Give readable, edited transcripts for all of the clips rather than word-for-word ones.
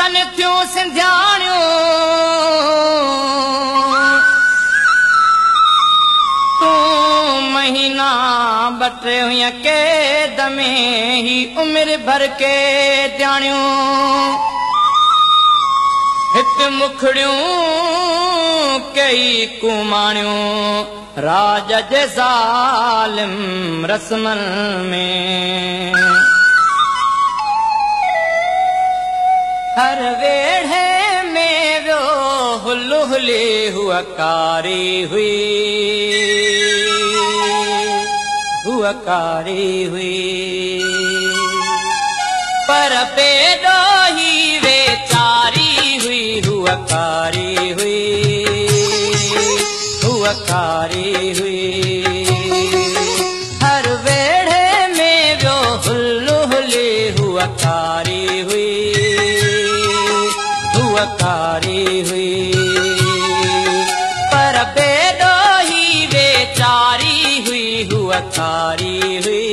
कन थियूं सिंधियाणियूं तूं महीना बटे हुई कैद में ही उम्र भर के ॼाणियूं हित मुखड़ियूं कई कुमाणियूं राज जे ज़ालिम रस्मन में हर वेढ़े में वो हुलहुली हुआ कारी हुई पर पेडो ही वेचारी हुआ कारी हुई हर वेढ़े में वो हुलहुली हुआ कारी हुई पर पेडो ही बेचारी हुआ कारी हुई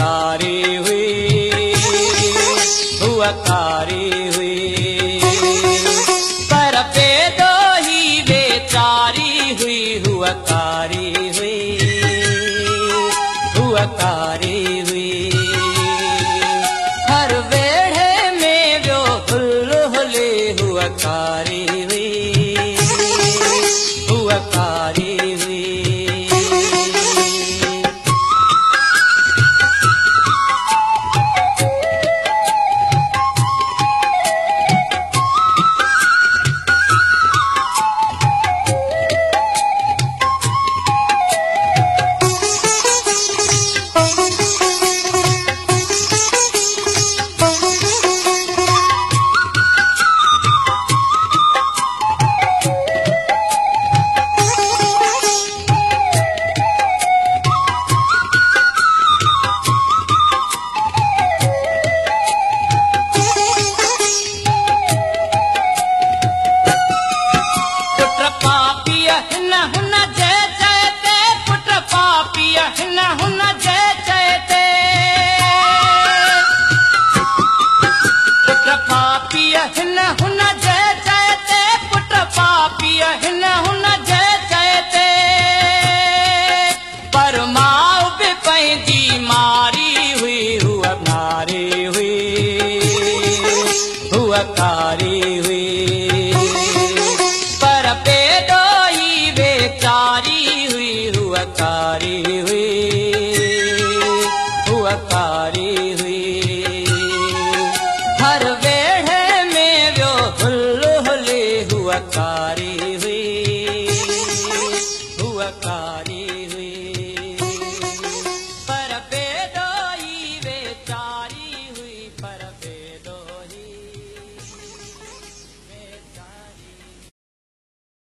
कारी हुई, हुआ कारी हुई। पर बेदो ही बेचारी हुई, हुआ कारी हुई, हुआ कारी हुई। हर वेढ़े में वो हुल्लुहुले हुआ कारी हुई, हुआ कारी हुई। कारी हुई, पर बेदो ही बेचारी हुई, हुआ कारी हुई, हुआ कारी हुई। हर वेढ़े में वो हुल्लुहुले हुआ कारी हुई, हुआ कारी